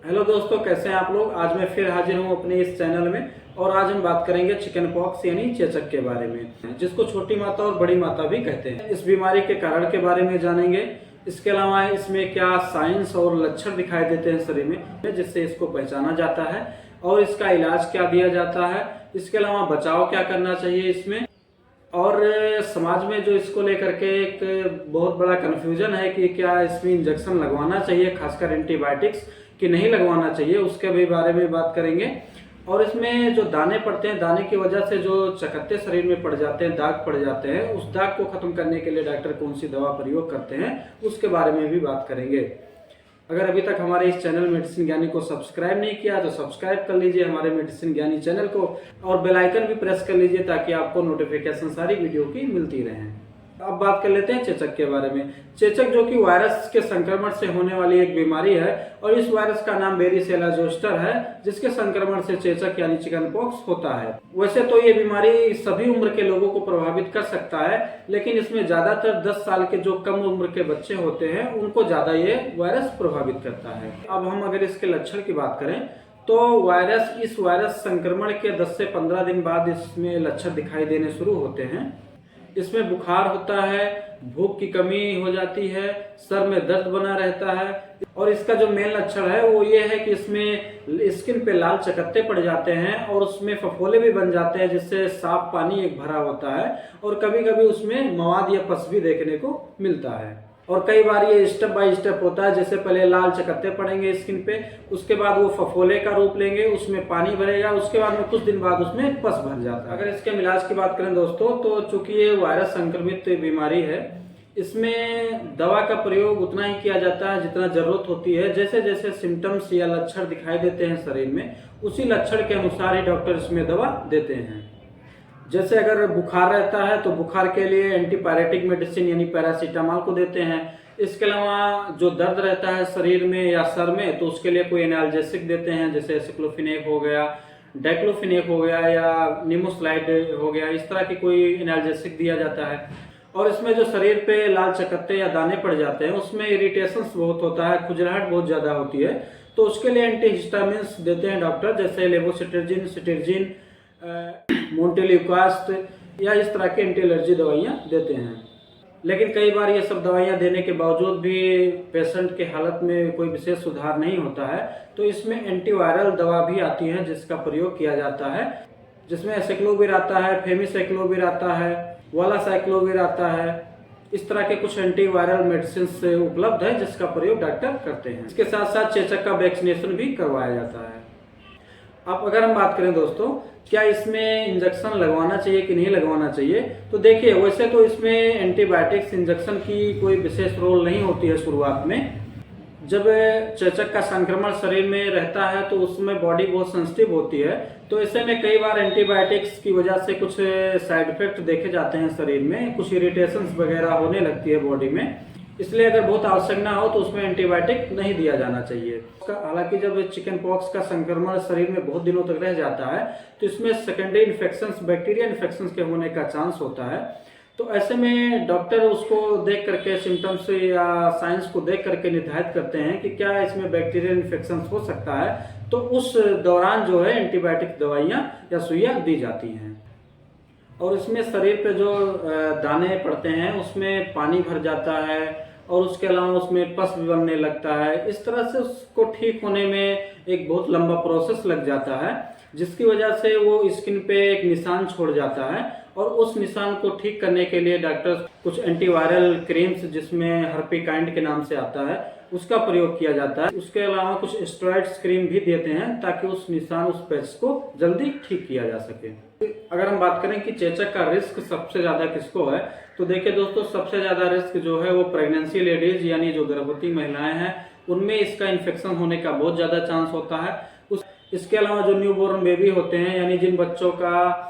Hello दोस्तों, कैसे हैं आप लोग। आज मैं फिर हाजिर हूं अपने इस चैनल में और आज हम बात करेंगे चिकन पॉक्स यानी चेचक के बारे में, जिसको छोटी माता और बड़ी माता भी कहते हैं। इस बीमारी के कारण के बारे में जानेंगे। इसके अलावा इसमें क्या साइंस और लक्षण दिखाई देते हैं शरीर में जिससे इसको पहचाना जाता है और इसका इलाज क्या दिया जाता है। इसके अलावा बचाव क्या करना चाहिए इसमें। और समाज में जो इसको लेकर के एक बहुत बड़ा कन्फ्यूजन है कि क्या इसमें इंजेक्शन लगवाना चाहिए, खासकर एंटीबायोटिक्स, कि नहीं लगवाना चाहिए, उसके भी बारे में बात करेंगे। और इसमें जो दाने पड़ते हैं, दाने की वजह से जो चकत्ते शरीर में पड़ जाते हैं, दाग पड़ जाते हैं, उस दाग को खत्म करने के लिए डॉक्टर कौन सी दवा प्रयोग करते हैं उसके बारे में भी बात करेंगे। अगर अभी तक हमारे इस चैनल मेडिसिन ज्ञानी को सब्सक्राइब नहीं किया तो सब्सक्राइब कर लीजिए हमारे मेडिसिन ज्ञानी चैनल को और बेल आइकन भी प्रेस कर लीजिए ताकि आपको नोटिफिकेशन सारी वीडियो की मिलती रहे। अब बात कर लेते हैं चेचक के बारे में। चेचक जो कि वायरस के संक्रमण से होने वाली एक बीमारी है और इस वायरस का नाम वेरिसेला जोस्टर है, जिसके संक्रमण से चेचक यानी चिकन पॉक्स होता है। वैसे तो ये बीमारी सभी उम्र के लोगों को प्रभावित कर सकता है, लेकिन इसमें ज्यादातर 10 साल के जो कम उम्र के बच्चे होते हैं उनको ज्यादा ये वायरस प्रभावित करता है। अब हम अगर इसके लक्षण की बात करें तो इस वायरस संक्रमण के 10 से 15 दिन बाद इसमें लक्षण दिखाई देने शुरू होते हैं। इसमें बुखार होता है, भूख की कमी हो जाती है, सर में दर्द बना रहता है और इसका जो मेन लक्षण है वो ये है कि इसमें स्किन पे लाल चकत्ते पड़ जाते हैं और उसमें फफोले भी बन जाते हैं जिससे साफ पानी एक भरा होता है और कभी कभी उसमें मवाद या पस भी देखने को मिलता है। और कई बार ये स्टेप बाय स्टेप होता है, जैसे पहले लाल चकत्ते पड़ेंगे स्किन पे, उसके बाद वो फफोले का रूप लेंगे, उसमें पानी भरेगा, उसके बाद में कुछ दिन बाद उसमें पस भर जाता है। अगर इसके इलाज की बात करें दोस्तों तो चूंकि ये वायरस संक्रमित बीमारी है, इसमें दवा का प्रयोग उतना ही किया जाता है जितना जरूरत होती है। जैसे जैसे सिम्टम्स या लक्षण दिखाई देते हैं शरीर में, उसी लक्षण के अनुसार ही डॉक्टर इसमें दवा देते हैं। जैसे अगर बुखार रहता है तो बुखार के लिए एंटीपायरेटिक मेडिसिन यानी पैरासीटामॉल को देते हैं। इसके अलावा जो दर्द रहता है शरीर में या सर में तो उसके लिए कोई एनाल्जेसिक देते हैं, जैसे सिक्लोफिनेक हो गया, डाइक्लोफिनेक हो गया या निमोस्लाइड हो गया, इस तरह की कोई एनाल्जेसिक दिया जाता है। और इसमें जो शरीर पे लाल चकत्ते या दाने पड़ जाते हैं उसमें इरिटेशन बहुत होता है, खुजलाहट बहुत ज्यादा होती है, तो उसके लिए एंटीहिस्टामिन्स देते हैं डॉक्टर, जैसे लेवोसिट्रिजिन, सिट्रिजिन, मोन्टेल्यूकास्ट या इस तरह की एंटी एलर्जी दवाइयाँ देते हैं। लेकिन कई बार ये सब दवाइयाँ देने के बावजूद भी पेशेंट के हालत में कोई विशेष सुधार नहीं होता है, तो इसमें एंटीवायरल दवा भी आती है जिसका प्रयोग किया जाता है, जिसमें एसाइक्लोविर आता है, फेमिसाइक्लोविर आता है, वालासाइक्लोविर आता है। इस तरह के कुछ एंटीवायरल मेडिसिन से उपलब्ध है जिसका प्रयोग डॉक्टर करते हैं। इसके साथ साथ चेचक का वैक्सीनेशन भी करवाया जाता है। अब अगर हम बात करें दोस्तों क्या इसमें इंजेक्शन लगवाना चाहिए कि नहीं लगवाना चाहिए, तो देखिए वैसे तो इसमें एंटीबायोटिक्स इंजेक्शन की कोई विशेष रोल नहीं होती है शुरुआत में। जब चेचक का संक्रमण शरीर में रहता है तो उसमें बॉडी बहुत सेंसिटिव होती है, तो ऐसे में कई बार एंटीबायोटिक्स की वजह से कुछ साइड इफेक्ट देखे जाते हैं शरीर में, कुछ इरिटेशंस वगैरह होने लगती है बॉडी में। इसलिए अगर बहुत आवश्यक ना हो तो उसमें एंटीबायोटिक नहीं दिया जाना चाहिए। हालांकि जब चिकन पॉक्स का संक्रमण शरीर में बहुत दिनों तक रह जाता है तो इसमें सेकेंडरी इन्फेक्शंस, बैक्टीरिया इन्फेक्शंस के होने का चांस होता है। तो ऐसे में डॉक्टर उसको देख करके, सिम्टम्स या साइंस को देख करके निर्धारित करते हैं कि क्या इसमें बैक्टीरियल इन्फेक्शन हो सकता है, तो उस दौरान जो है एंटीबायोटिक दवाइयाँ या सुइयाँ दी जाती हैं। और इसमें शरीर पे जो दाने पड़ते हैं उसमें पानी भर जाता है और उसके अलावा उसमें पस भी बनने लगता है। इस तरह से उसको ठीक होने में एक बहुत लंबा प्रोसेस लग जाता है, जिसकी वजह से वो स्किन पे एक निशान छोड़ जाता है और उस निशान को ठीक करने के लिए डॉक्टर कुछ एंटीवायरल क्रीम्स, जिसमें हर्पिकाइंड के नाम से आता है, उसका प्रयोग किया जाता है। उसके अलावा कुछ स्टेरॉइड्स क्रीम भी देते हैं ताकि उस निशान, उस पैच को जल्दी ठीक किया जा सके। अगर हम बात करें कि चेचक का रिस्क सबसे ज्यादा किसको है, तो देखिए दोस्तों सबसे ज्यादा रिस्क जो है वो प्रेगनेंसी लेडीज यानी जो गर्भवती महिलाएं हैं उनमें इसका इन्फेक्शन होने का बहुत ज्यादा चांस होता है। इसके अलावा जो न्यूबॉर्न बेबी होते हैं यानी जिन बच्चों का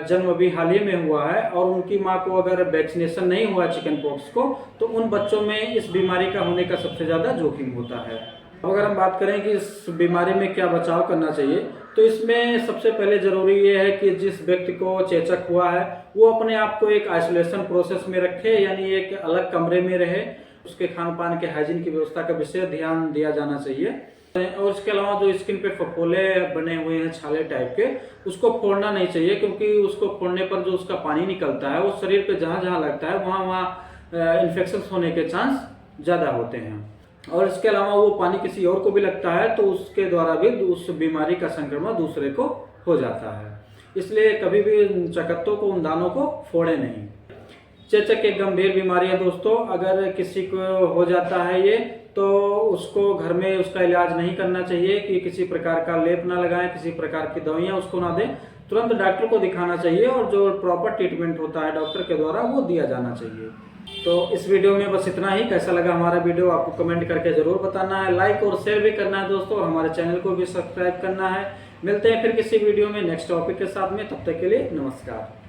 जन्म अभी हाल ही में हुआ है और उनकी माँ को अगर वैक्सीनेशन नहीं हुआ चिकन पॉक्स को, तो उन बच्चों में इस बीमारी का होने का सबसे ज्यादा जोखिम होता है। अगर हम बात करें कि इस बीमारी में क्या बचाव करना चाहिए, तो इसमें सबसे पहले जरूरी ये है कि जिस व्यक्ति को चेचक हुआ है वो अपने आप को एक आइसोलेशन प्रोसेस में रखे, यानी एक अलग कमरे में रहे। उसके खान पान के हाइजीन की व्यवस्था का विशेष ध्यान दिया जाना चाहिए। और इसके अलावा जो स्किन पे फफोले बने हुए हैं छाले टाइप के, उसको फोड़ना नहीं चाहिए, क्योंकि उसको फोड़ने पर जो उसका पानी निकलता है वो शरीर पे जहाँ जहाँ लगता है वहाँ वहाँ इन्फेक्शन होने के चांस ज़्यादा होते हैं। और इसके अलावा वो पानी किसी और को भी लगता है तो उसके द्वारा भी उस बीमारी का संक्रमण दूसरे को हो जाता है। इसलिए कभी भी चकत्तों को, उन दानों को फोड़े नहीं। चेचक एक गंभीर बीमारी है दोस्तों, अगर किसी को हो जाता है ये तो उसको घर में उसका इलाज नहीं करना चाहिए कि किसी प्रकार का लेप ना लगाएं, किसी प्रकार की दवाइयाँ उसको ना दें, तुरंत डॉक्टर को दिखाना चाहिए और जो प्रॉपर ट्रीटमेंट होता है डॉक्टर के द्वारा वो दिया जाना चाहिए। तो इस वीडियो में बस इतना ही। कैसा लगा हमारा वीडियो आपको कमेंट करके जरूर बताना है, लाइक और शेयर भी करना है दोस्तों, और हमारे चैनल को भी सब्सक्राइब करना है। मिलते हैं फिर किसी वीडियो में नेक्स्ट टॉपिक के साथ में, तब तक के लिए नमस्कार।